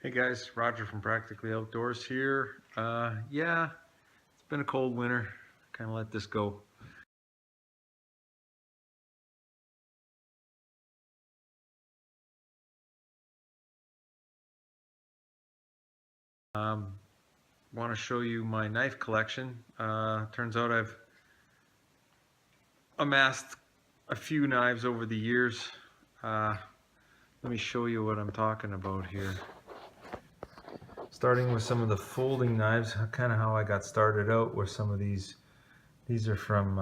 Hey guys, Roger from Practically Outdoors here. Yeah, it's been a cold winter. Kind of let this go. Want to show you my knife collection. Turns out I've amassed a few knives over the years. Let me show you what I'm talking about here. Starting with some of the folding knives, kind of how I got started out with some of these. These are from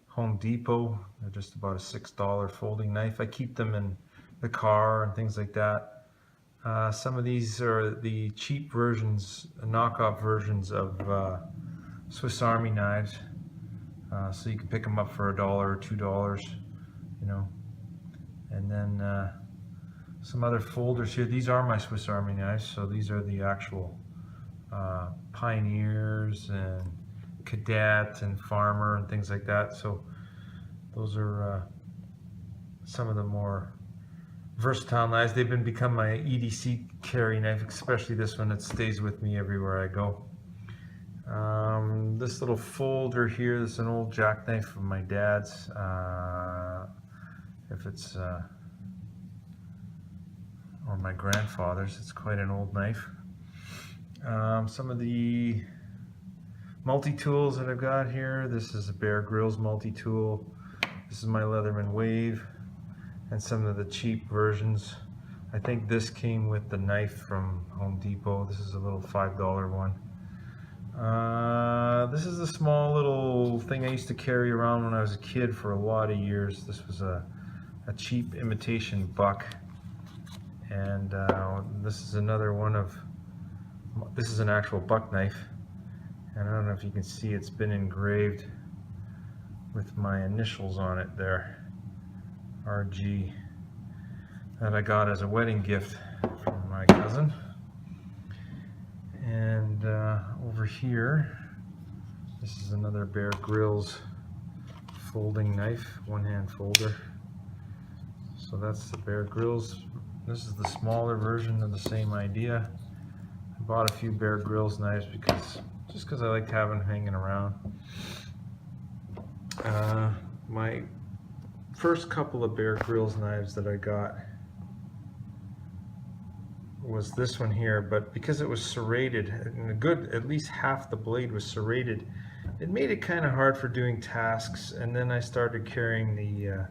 Home Depot. They're just about a $6 folding knife. I keep them in the car and things like that. Some of these are the cheap versions, knockoff versions of Swiss Army knives. So you can pick them up for $1 or $2, you know. And then some other folders here. These are my Swiss Army knives, so these are the actual Pioneers and Cadet and Farmer and things like that. So those are some of the more versatile knives. They've become my EDC carry knife, especially this one that stays with me everywhere I go. This little folder here, this is an old jackknife from my dad's. If it's or my grandfather's, it's quite an old knife. Some of the multi-tools that I've got here. This is a Bear Grylls multi-tool. This is my Leatherman Wave, and some of the cheap versions. I think this came with the knife from Home Depot. This is a little $5 one. This is a small little thing I used to carry around when I was a kid for a lot of years. This was a cheap imitation buck, and this is another one of, this is an actual buck knife, and I don't know if you can see, it's been engraved with my initials on it there, RG, that I got as a wedding gift from my cousin. And over here, this is another Bear Grylls folding knife, one-hand folder. So that's the Bear Grylls. This is the smaller version of the same idea. I bought a few Bear Grylls knives just because I liked having them hanging around. My first couple of Bear Grylls knives that I got was this one here, but because it was serrated, and at least half the blade was serrated, it made it kind of hard for doing tasks. And then I started carrying the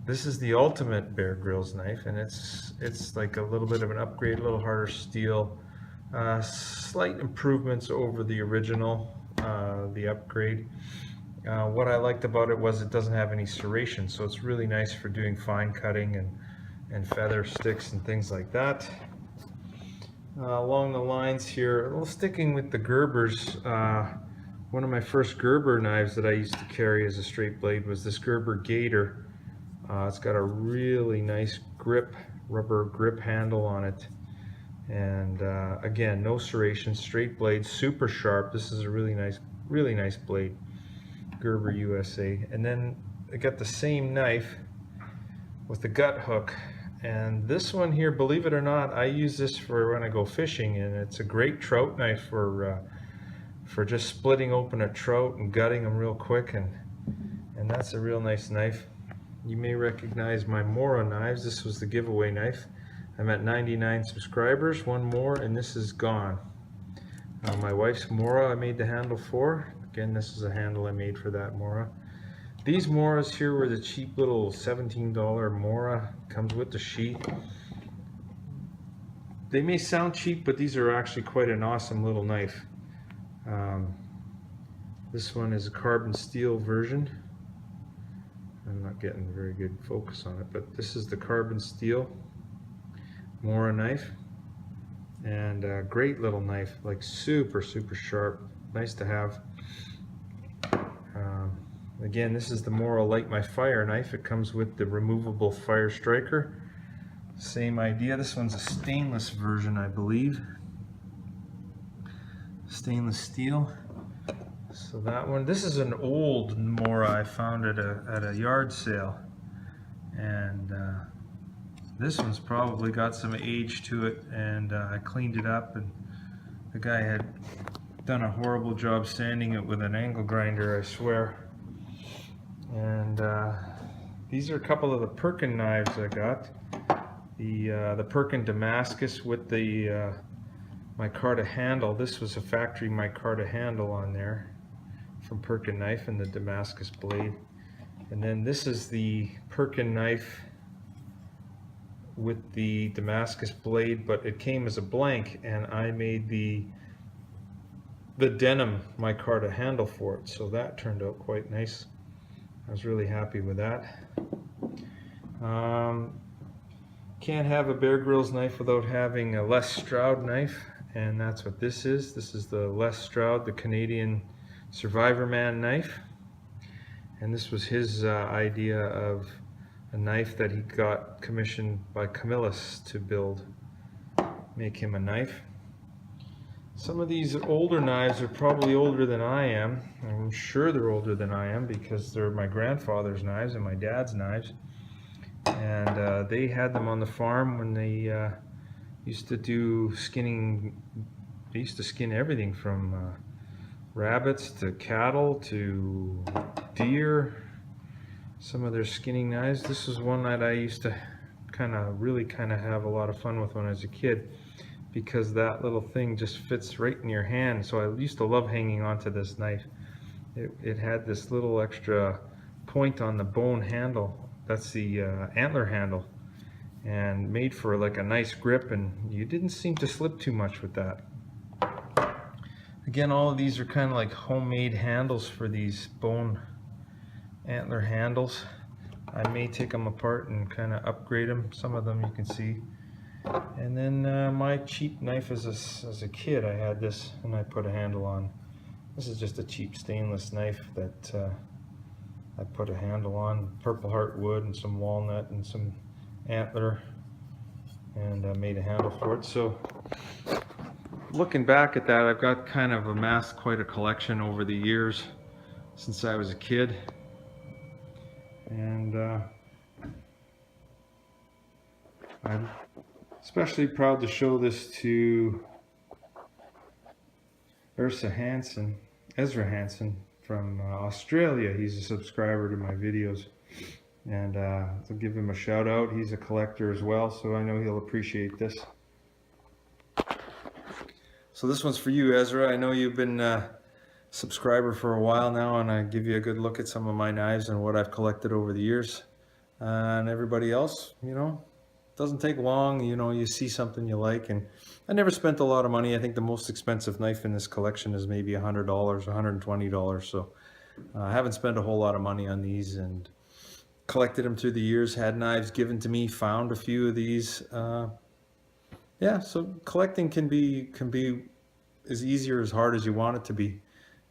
this is the ultimate Bear Grylls knife, and it's like a little bit of an upgrade, a little harder steel, slight improvements over the original, the upgrade. What I liked about it was it doesn't have any serration, so it's really nice for doing fine cutting and feather sticks and things like that. Along the lines here, sticking with the Gerbers, one of my first Gerber knives that I used to carry as a straight blade was this Gerber Gator. It's got a really nice grip, rubber grip handle on it, and again, no serration, straight blade, super sharp. This is a really nice blade, Gerber USA. And then I got the same knife with the gut hook. And this one here, believe it or not, I use this for when I go fishing, and it's a great trout knife for just splitting open a trout and gutting them real quick, and that's a real nice knife. You may recognize my Mora knives. This was the giveaway knife. I'm at 99 subscribers, one more, and this is gone. My wife's Mora I made the handle for. Again, this is a handle I made for that Mora. These Moras here were the cheap little $17 Mora, comes with the sheath. They may sound cheap, but these are actually quite an awesome little knife. This one is a carbon steel version. I'm not getting very good focus on it, but this is the carbon steel Mora knife, and a great little knife, like super sharp, nice to have. Again, this is the Mora Light My Fire knife. It comes with the removable fire striker. Same idea. This one's a stainless version, I believe. Stainless steel. So that one, this is an old Mora I found at a yard sale, and This one's probably got some age to it, and I cleaned it up, and the guy had done a horrible job sanding it with an angle grinder, I swear. And these are a couple of the Perkin knives I got. The Perkin Damascus with the micarta handle. This was a factory micarta handle on there from Perkin Knife, and the Damascus blade. And then this is the Perkin knife with the Damascus blade, but it came as a blank, and I made the denim micarta handle for it, so that turned out quite nice. I was really happy with that. Can't have a Bear Grylls knife without having a Les Stroud knife, and that's what this is. This is the Les Stroud, the Canadian Survivor Man knife, and this was his idea of a knife that he got commissioned by Camillus to build, make him a knife. Some of these older knives are probably older than I am. I'm sure they're older than I am because they're my grandfather's knives and my dad's knives. And they had them on the farm when they used to do skinning. They used to skin everything from rabbits to cattle to deer. Some of their skinning knives. This is one that I used to really have a lot of fun with when I was a kid, because that little thing just fits right in your hand. So I used to love hanging on to this knife. It had this little extra point on the bone handle. That's the antler handle, and made for like a nice grip, and you didn't seem to slip too much with that. Again, all of these are kind of like homemade handles for these bone antler handles. I may take them apart and kind of upgrade them. Some of them you can see. And then my cheap knife as a kid, I had this and I put a handle on. This is just a cheap stainless knife that I put a handle on. Purple Heart wood and some walnut and some antler, and made a handle for it. So looking back at that, I've got kind of amassed quite a collection over the years since I was a kid. And I'm especially proud to show this to Ezra Hanson from Australia. He's a subscriber to my videos, and I'll give him a shout out. He's a collector as well, so I know he'll appreciate this. So this one's for you, Ezra. I know you've been subscriber for a while now, and I give you a good look at some of my knives and what I've collected over the years. And everybody else, you know, it doesn't take long. You know, you see something you like, and I never spent a lot of money. I think the most expensive knife in this collection is maybe $100, $120. So I haven't spent a whole lot of money on these, and collected them through the years, had knives given to me, found a few of these. Yeah, so collecting can be as easy or as hard as you want it to be.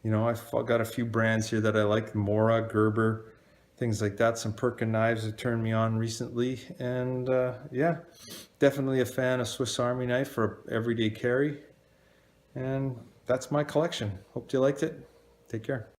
You know, I've got a few brands here that I like, Mora, Gerber, things like that. Some Perkin knives that turned me on recently. And yeah, definitely a fan of Swiss Army knife for everyday carry. And that's my collection. Hope you liked it. Take care.